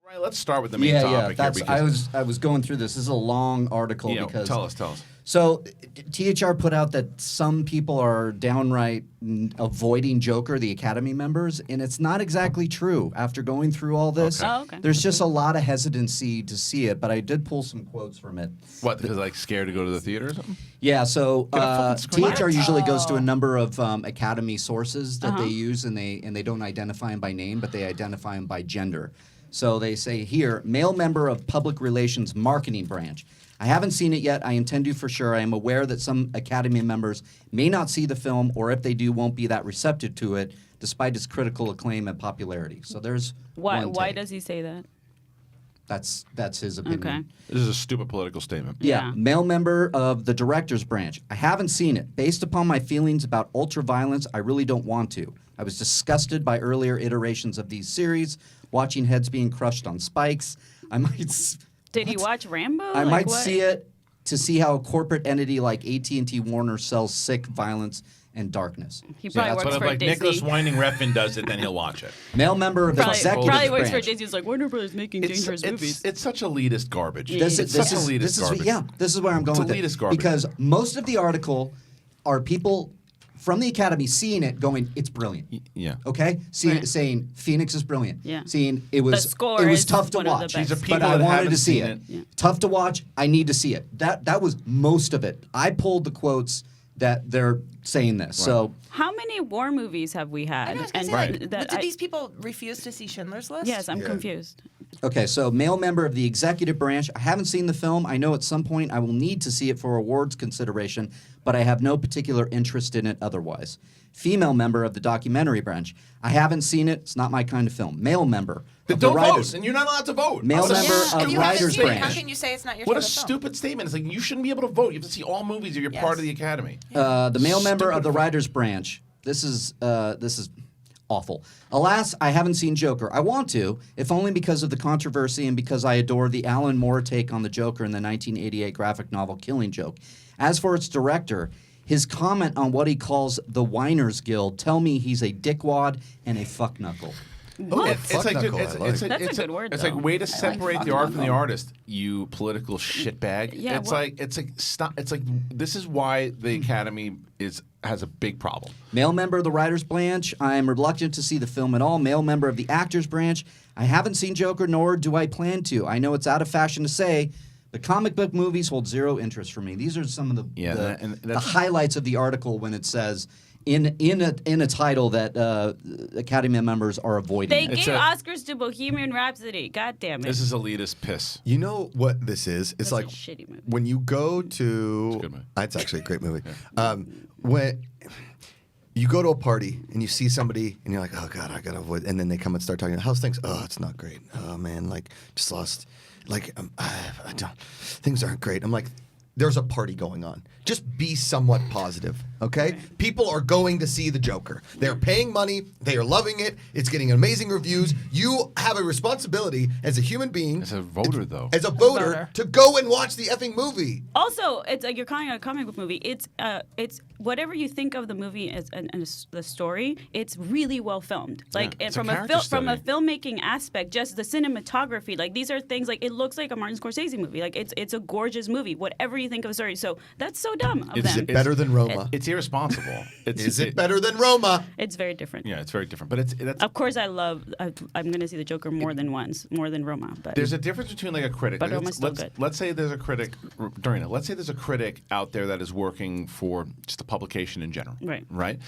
Right, let's start with the main topic here. Because I was going through this. This is a long article because tell us. So THR put out that some people are downright avoiding Joker, the Academy members, and it's not exactly true. After going through all this, there's just a lot of hesitancy to see it. But I did pull some quotes from it. What? Because like scared to go to the theater or something? Yeah. So THR usually goes to a number of Academy sources that they use, and they don't identify them by name, but they identify them by gender. So they say here, male member of public relations marketing branch. I haven't seen it yet. I intend to for sure. I am aware that some Academy members may not see the film, or if they do, won't be that receptive to it, despite its critical acclaim and popularity. So there's why does he say that? That's his opinion. Okay. This is a stupid political statement. Yeah. Male member of the director's branch. I haven't seen it. Based upon my feelings about ultra-violence, I really don't want to. I was disgusted by earlier iterations of these series, watching heads being crushed on spikes. I might... Did he watch Rambo? I might see it to see how a corporate entity like AT&T Warner sells sick violence and darkness. He probably works for like Disney. Nicholas Winding Refn does it, then he'll watch it. Male member of the executive probably works branch. for Disney. He's like, Warner Brothers making dangerous movies. It's such elitist garbage. This It's such elitist garbage. Yeah, this is where I'm going with it. Elitist garbage. Because most of the article are people from the Academy seeing it going, it's brilliant. Yeah. Okay? Saying Phoenix is brilliant. Yeah. Saying it was score is tough to one of the watch. best. These are people but I that wanted haven't to see seen it. Yeah. Tough to watch. I need to see it. That was most of it. I pulled the quotes that they're saying this. Right. So how many war movies have we had? I know, I was gonna say, did these people refuse to see Schindler's List? Yes, I'm confused. Okay, so male member of the executive branch. I haven't seen the film. I know at some point I will need to see it for awards consideration, but I have no particular interest in it otherwise. Female member of the documentary branch. I haven't seen it. It's not my kind of film. Male member of the writers. And you're not allowed to vote. Male member of writers branch. How can you say it's not your What a type of film? stupid statement. It's like you shouldn't be able to vote. You have to see all movies if you're part of the Academy. The male member of the writers branch. This is awful. Alas, I haven't seen Joker. I want to, if only because of the controversy and because I adore the Alan Moore take on the Joker in the 1988 graphic novel Killing Joke. As for its director, his comment on what he calls the Whiners Guild tell me he's a dickwad and a fuckknuckle. That's a good word. It's like way to separate the art from the artist. You political shitbag. Yeah, it's like stop. It's like this is why the Academy has a big problem. Male member of the writers branch. I am reluctant to see the film at all. Male member of the actors branch. I haven't seen Joker, nor do I plan to. I know it's out of fashion to say, but comic book movies hold zero interest for me. These are some of the highlights of the article when it says in a title that Academy members are avoiding. They gave Oscars to Bohemian Rhapsody. God damn it. This is elitist piss. You know what this is? It's That's like a shitty movie. when you go to. It's a good movie. It's actually a great movie. When you go to a party and you see somebody and you're like, oh God, I gotta avoid. And then they come and start talking. How's things? Oh, it's not great. Oh man, like just lost. Like I don't. Things aren't great. I'm like, there's a party going on. Just be somewhat positive, okay? Right. People are going to see the Joker. They're paying money. They are loving it. It's getting amazing reviews. You have a responsibility as a human being. As a voter, though. As a voter, to go and watch the effing movie. Also, it's like you're calling it a comic book movie. It's whatever you think of the movie as and the story. It's really well filmed. Like from a filmmaking aspect, just the cinematography. Like these are things like it looks like a Martin Scorsese movie. Like it's a gorgeous movie. Whatever you think of the story. So that's so dumb of them. Is it better than Roma? It's irresponsible. Is it better than Roma? It's very different. Yeah, it's very different. But that's of course I'm going to see the Joker more than once, more than Roma. But there's a difference between like a critic. But Roma's still good. Let's say there's a critic during it. Let's say there's a critic out there that is working for just a publication in general. Right.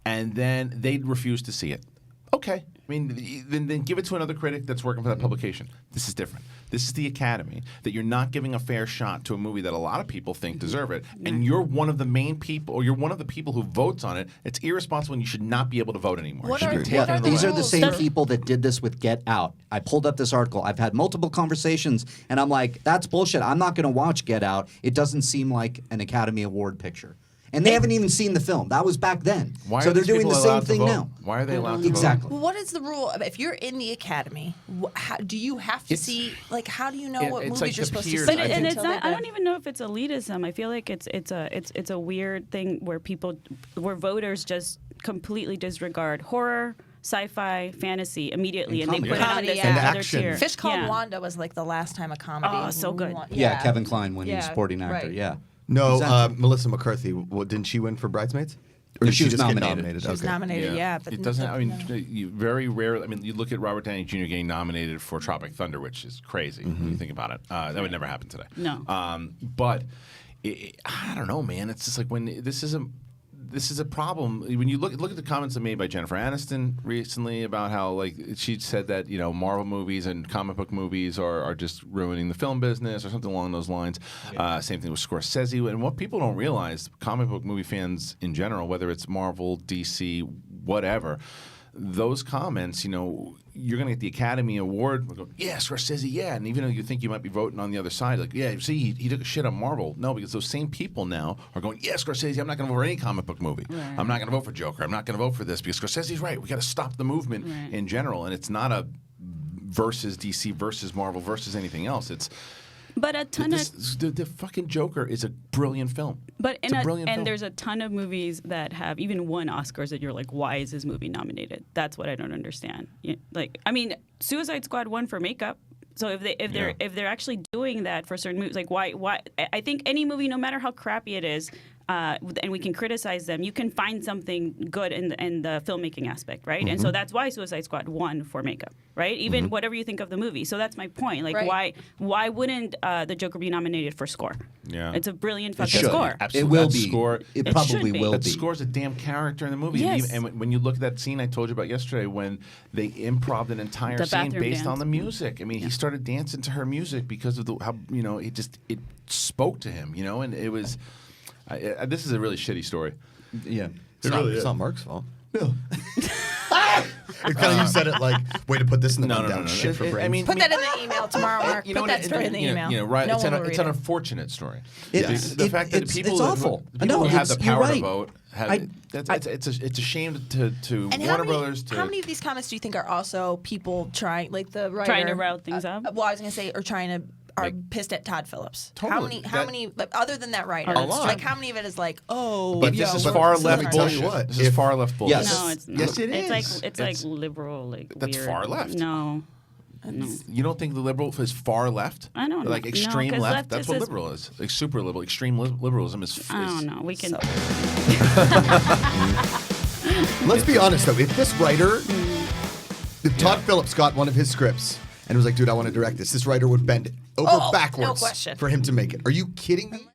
And then they refuse to see it. Okay. I mean, then give it to another critic that's working for that publication. This is different. This is the Academy, that you're not giving a fair shot to a movie that a lot of people think deserve it, and you're one of the main people, or you're one of the people who votes on it. It's irresponsible, and you should not be able to vote anymore. These are the same people that did this with Get Out. I pulled up this article. I've had multiple conversations, and I'm like, that's bullshit. I'm not going to watch Get Out. It doesn't seem like an Academy Award picture. And they haven't even seen the film. That was back then. So they're doing the same thing now. Why are they allowed to Exactly. Well, what is the rule? If you're in the Academy, do you have to see? Like, how do you know what movies you're supposed to see? But and it's not. I don't even know if it's elitism. I feel like it's a weird thing where voters just completely disregard horror, sci-fi, fantasy immediately, and they put it on comedy, this yeah. other action. tier. Fish Called Wanda was like the last time a comedy. Oh, so good. Yeah, Kevin Kline when he's Yeah, supporting actor. right. Yeah. No, Exactly. Melissa McCarthy. Well, didn't she win for Bridesmaids? Or No, did she was just get nominated. She was nominated, yeah. But it doesn't. I mean, you very rarely. I mean, you look at Robert Downey Jr. getting nominated for Tropic Thunder, which is crazy when you think about it. That would never happen today. No. But I don't know, man. It's just like when this is a problem. When you look at the comments that made by Jennifer Aniston recently about how like she said that Marvel movies and comic book movies are just ruining the film business or something along those lines. Same thing with Scorsese. And what people don't realize, comic book movie fans in general, whether it's Marvel, DC, whatever, those comments, you're going to get the Academy Award. We'll go, yeah, Scorsese, yeah. And even though you think you might be voting on the other side, like, yeah, see, he took a shit on Marvel. No, because those same people now are going, yeah, Scorsese, I'm not going to vote for any comic book movie. Right. I'm not going to vote for Joker. I'm not going to vote for this because Scorsese's right. We got to stop the movement in general. And it's not a versus DC versus Marvel versus anything else. It's But a ton of the fucking Joker is a brilliant film. But it's a brilliant film. There's a ton of movies that have even won Oscars that you're like, why is this movie nominated? That's what I don't understand. Suicide Squad won for makeup. So if they're actually doing that for certain movies, like why? I think any movie, no matter how crappy it is, and we can criticize them, you can find something good in the filmmaking aspect, right? And so that's why Suicide Squad won for makeup, right? Even whatever you think of the movie. So that's my point. Like, why wouldn't the Joker be nominated for score? Yeah, it's a brilliant fucking score. Absolutely. It will be. Score, it probably will be. That score's a damn character in the movie. Yes. And when you look at that scene I told you about yesterday, when they improv an entire The scene bathroom based dance. on the music. I mean, he started dancing to her music because of how it spoke to him. And it was. This is a really shitty story. Yeah. It's not Mark's fault. No. It's kind of you said it like way to put this in the rundown. Shit for brains. I mean, put that in the email tomorrow, Mark. Put that story in the email. Right. No It's one will it's read an it. unfortunate story. The fact that people it's awful. who have the You're power right. to vote it's a shame to And Warner Brothers. how many of these comments do you think are also people trying, like the writer, Trying to rile things up? Well, I was going to say, or trying to. Are pissed at Todd Phillips. Totally. How many? Like, other than that writer, A lot. like how many of it is like, oh, But yeah, this is what far was left this? bullshit. what? This is far left bullshit. Yes. No, it's not. Yes, it is. It's like liberal, like That's weird. far left. No. You don't think the liberal is far left? I don't know. Like extreme No, 'cause left? That's leftist what is- liberal is. Like super liberal. Extreme liberalism is. I don't know. We can. Let's be honest though. If this writer, if Todd Phillips got one of his scripts and was like, "Dude, I want to direct this," this writer would bend over backwards question. for him to make it. Are you kidding me?